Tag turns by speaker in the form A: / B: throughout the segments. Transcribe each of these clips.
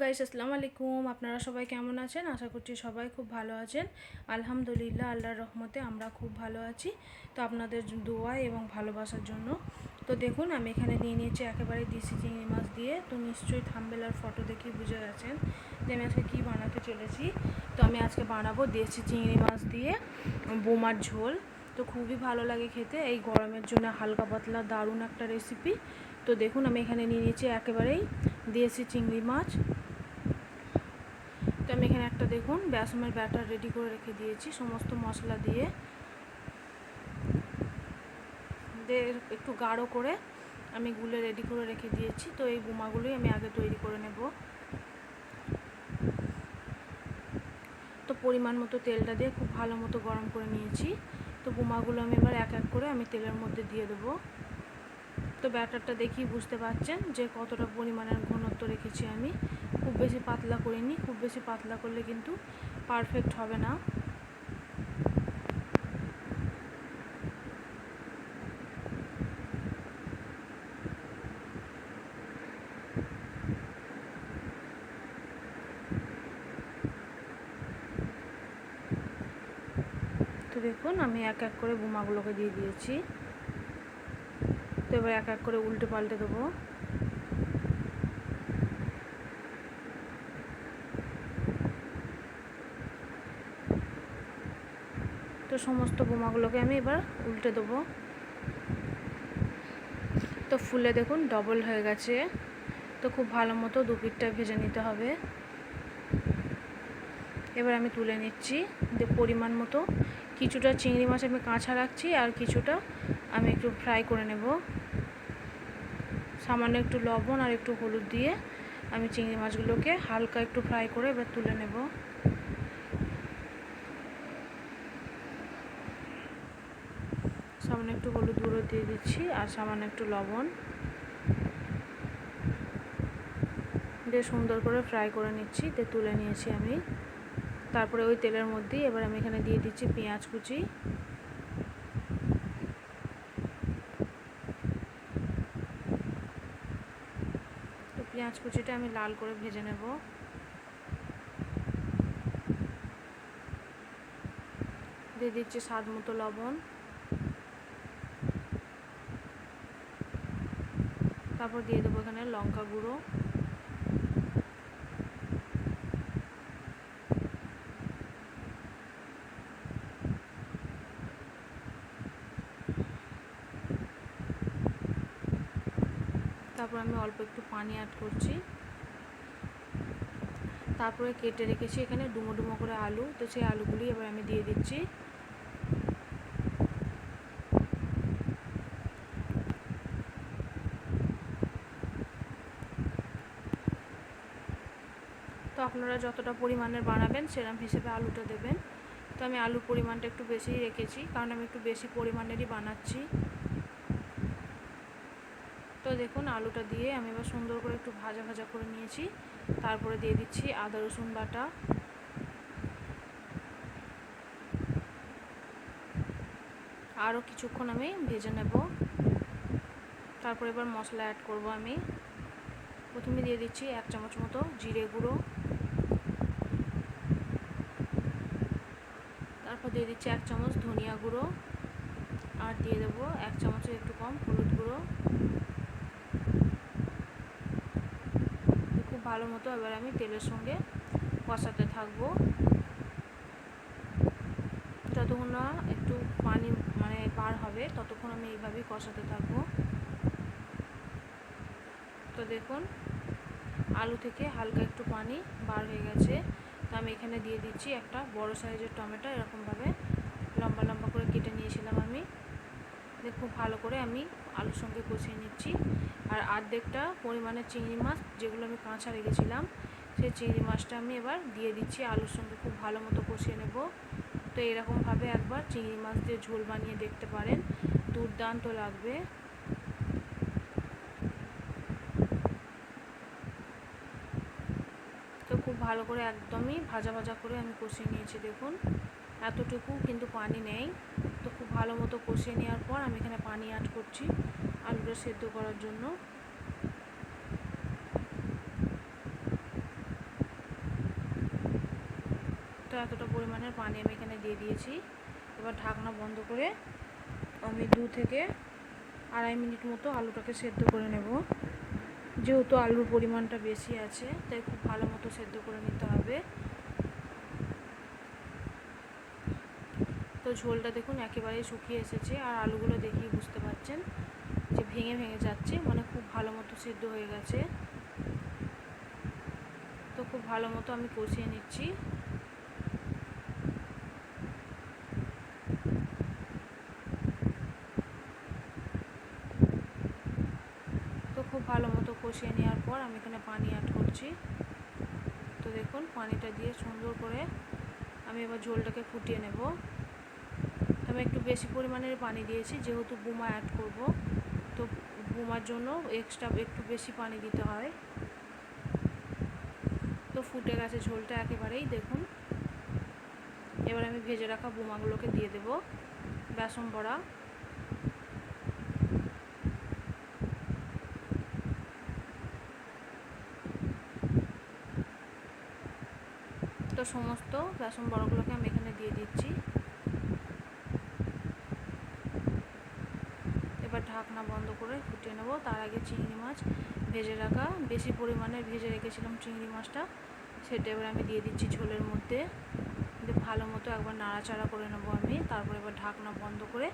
A: Guys, আসসালামু আলাইকুম। আপনারা সবাই কেমন আছেন? আশা করছি সবাই খুব ভালো আছেন। আলহামদুলিল্লাহ, আল্লাহর রহমতে আমরা খুব ভালো আছি। তো আপনাদের দোয়া এবং ভালোবাসার জন্য। তো দেখুন, আমি এখানে নিয়ে নিয়েছি একেবারে দেশি চিংড়ি মাছ দিয়ে। তো নিশ্চয়ই থাম্বনেল আর ফটো দেখে বুঝে গেছেন যে আমি আজকে কী বানাতে চলেছি। তো আমি আজকে বানাবো দেশি চিংড়ি মাছ দিয়ে বোমার ঝোল। তো খুবই ভালো লাগে খেতে, এই গরমের জন্য হালকা পাতলা দারুণ একটা রেসিপি। তো দেখুন, আমি এখানে নিয়ে নিয়েছি একেবারেই দেশি চিংড়ি মাছ। তো আমি এখানে একটা দেখুন বেসমের ব্যাটার রেডি করে রেখে দিয়েছি সমস্ত মশলা দিয়ে একটু গাঢ় করে আমি গুলে রেডি করে রেখে দিয়েছি। তো এই বোমাগুলোই আমি আগে তৈরি করে নেব। তো পরিমাণ মতো তেলটা দিয়ে খুব ভালো মতো গরম করে নিয়েছি। তো বোমাগুলো আমি এবার এক এক করে আমি তেলের মধ্যে দিয়ে দেবো। তো ব্যাটারটা দেখেই বুঝতে পারছেন যে কতটা পরিমাণের ঘনত্ব রেখেছি আমি। খুব বেশি পাতলা করিনি, খুব বেশি পাতলা করলে কিন্তু পারফেক্ট হবে না। তো দেখুন, আমি এক এক করে বোমাগুলোকে দিয়ে দিয়েছি। তো এবার এক এক করে উল্টে পাল্টে দেবো। তো সমস্ত বোমাগুলোকে আমি এবার উল্টে দেবো। তো ফুলে দেখুন ডবল হয়ে গেছে। তো খুব ভালো মতো দু পিঠটা ভেজে নিতে হবে। এবার আমি তুলে নিচ্ছি। পরিমাণ মতো কিছুটা চিংড়ি মাছ আমি কাঁচা রাখছি, আর কিছুটা আমি একটু ফ্রাই করে নেব। সামান্য একটু লবণ আর একটু হলুদ দিয়ে আমি চিংড়ি মাছগুলোকে হালকা একটু ফ্রাই করে এবার তুলে নেব। সামান্য একটু হলুদ গুঁড়ো দিয়ে দিচ্ছি আর সামান্য একটু লবণ দিয়ে সুন্দর করে ফ্রাই করে নিচ্ছি। দিয়ে তুলে নিয়েছি আমি। তারপরে ওই তেলের মধ্যেই এবার আমি এখানে দিয়ে দিচ্ছি পেঁয়াজ কুচি। তো পেঁয়াজ কুচিটা আমি লাল করে ভেজে নেব। দিয়ে দিচ্ছি স্বাদ মতো লবণ। তারপর দিয়ে দেবো এখানে লঙ্কা গুঁড়ো। তারপর আমি অল্প একটু পানি অ্যাড করছি। তারপরে কেটে রেখেছি এখানে ডুমো ডুমো করে আলু। তো সেই আলুগুলি এবার আমি দিয়ে দিচ্ছি। তো আপনারা যতটা পরিমাণের বানাবেন সেরকম হিসেবে আলুটা দেবেন। তো আমি আলুর পরিমাণটা একটু বেশিই রেখেছি, কারণ আমি একটু বেশি পরিমাণেরই বানাচ্ছি। তো দেখুন, আলুটা দিয়ে আমি এবার সুন্দর করে একটু ভাজা ভাজা করে নিয়েছি। তারপরে দিয়ে দিচ্ছি আদা রসুন বাটা। আরও কিছুক্ষণ আমি ভেজে নেব। তারপর এবার মশলা অ্যাড করব আমি। প্রথমে দিয়ে দিচ্ছি 1 চামচ মতো জিরে গুঁড়ো। তারপর দিয়ে দিচ্ছি 1 চামচ ধনিয়া গুঁড়ো। আর দিয়ে দেবো 1 চামচের একটু কম হলুদ গুঁড়ো। খুব ভালো মতো এবার আমি তেলের সঙ্গে কষাতে থাকবো যতক্ষণ না একটু পানি বার হবে, ততক্ষণ আমি এইভাবেই কষাতে থাকবো। তো দেখুন, আলু থেকে হালকা একটু পানি বার হয়ে গেছে। তো আমি এখানে দিয়ে দিচ্ছি একটা বড় সাইজের টমেটো, এরকমভাবে লম্বা লম্বা করে কেটে নিয়েছিলাম আমি। খুব ভালো করে আমি আলুর সঙ্গে কষিয়ে নিচ্ছি। আর অর্ধেকটা পরিমাণে চিংড়ি মাছ যেগুলো আমি কাঁচা রেখেছিলাম, সেই চিংড়ি মাছটা আমি এবার দিয়ে দিচ্ছি আলুর সঙ্গে, খুব ভালো মতো কষিয়ে নেব। তো এরকমভাবে একবার চিংড়ি মাছ দিয়ে ঝোল বানিয়ে দেখতে পারেন, দুর্দান্ত লাগবে। তো খুব ভালো করে একদমই ভাজা ভাজা করে আমি কষিয়ে নিয়েছি। দেখুন, এতটুকু কিন্তু পানি নেই। তো খুব ভালো মতো কষিয়ে নেওয়ার পর আমি এখানে পানি অ্যাড করছি আলুটা সেদ্ধ করার জন্য। এতটা পরিমাণের পানি আমি এখানে দিয়ে দিয়েছি। এবার ঢাকনা বন্ধ করে আমি 2 থেকে আড়াই মিনিট মতো আলুটাকে সেদ্ধ করে নেব। যেহেতু আলুর পরিমাণটা বেশি আছে তাই খুব ভালো মতো সেদ্ধ করে নিতে হবে। তো ঝোলটা দেখুন একেবারেই শুকিয়ে এসেছে, আর আলুগুলো দেখেই বুঝতে পারছেন যে ভেঙে ভেঙে যাচ্ছে, মানে খুব ভালো মতো সেদ্ধ হয়ে গেছে। তো খুব ভালো মতো আমি কষিয়ে নিচ্ছি। তো খুব ভালো মতো কষিয়ে নেওয়ার পর আমি এখানে পানি অ্যাড করছি। তো দেখুন পানিটা দিয়ে সুন্দর করে আমি এবার ঝোলটাকে ফুটিয়ে নেব। আমি একটু বেশি পরিমাণের পানি দিয়েছি, যেহেতু বুমা অ্যাড করব, তো বুমার জন্য এক্সট্রা একটু বেশি পানি দিতে হয়। তো ফুটে গেছে ঝোলটা একেবারেই, দেখুন। এবার আমি ভেজে রাখা বুমাগুলোকে দিয়ে দেব, বেসন বড়া। তো সমস্ত বেসন বড়াগুলোকে আমি এখানে দিয়ে দিচ্ছি। এবার ঢাকনা বন্ধ করে ফুটিয়ে নেব। তার আগে চিংড়ি মাছ ভেজে রাখা, বেশি পরিমাণে ভেজে রেখেছিলাম চিংড়ি মাছটা, সেটা এবার আমি দিয়ে দিচ্ছি ঝোলের মধ্যে। ভালো মতো একবার নাড়াচাড়া করে নেব আমি। তারপর এবার ঢাকনা বন্ধ করে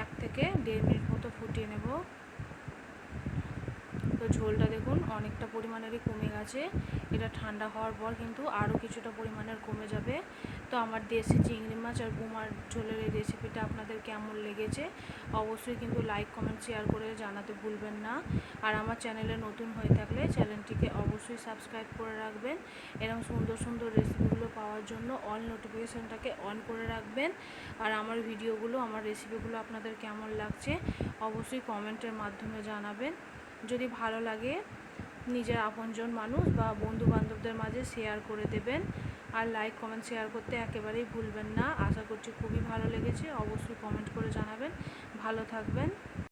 A: 1 থেকে 1.5 মিনিট মতো ফুটিয়ে নেব। তো ঝোলটা দেখুন অনেকটা পরিমাণেরই কমে গেছে। এটা ঠান্ডা হওয়ার পর কিন্তু আরও কিছুটা পরিমাণের কমে যাবে। তো আমার দেশি চিংড়ি মাছ আর বুমার ঝোলের এই রেসিপিটা আপনাদের কেমন লেগেছে অবশ্যই কিন্তু লাইক, কমেন্ট, শেয়ার করে জানাতে ভুলবেন না। আর আমার চ্যানেলে নতুন হয়ে থাকলে চ্যানেলটিকে অবশ্যই সাবস্ক্রাইব করে রাখবেন। এরকম সুন্দর সুন্দর রেসিপিগুলো পাওয়ার জন্য অল নোটিফিকেশানটাকে অন করে রাখবেন। আর আমার ভিডিওগুলো, আমার রেসিপিগুলো আপনাদের কেমন লাগছে অবশ্যই কমেন্টের মাধ্যমে জানাবেন। যদি ভালো লাগে নিজের আপনজন মানুষ বা বন্ধু বান্ধবদের মাঝে শেয়ার করে দেবেন। আর লাইক, কমেন্ট, শেয়ার করতে একেবারেই ভুলবেন না। আশা করছি খুবই ভালো লেগেছে। অবশ্যই কমেন্ট করে জানাবেন। ভালো থাকবেন।